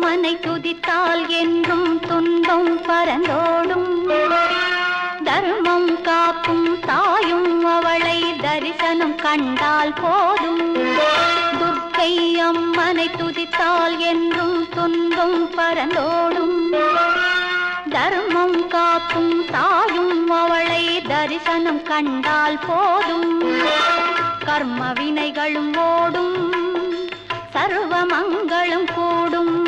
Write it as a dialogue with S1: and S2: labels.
S1: அம்மனை துதித்தால் என்றும் துன்பம் பறந்தோடும். தர்மம் காக்கும் தாயும் அவளை தரிசனம் கண்டால் போதும். துர்க்கை அம்மனை துதித்தால் என்றும் துன்பம் பறந்தோடும். தர்மம் காக்கும் தாயும் அவளை தரிசனம் கண்டால் போதும். கர்ம வினைகளும் ஓடும், சர்வ மங்களம் கூடும்.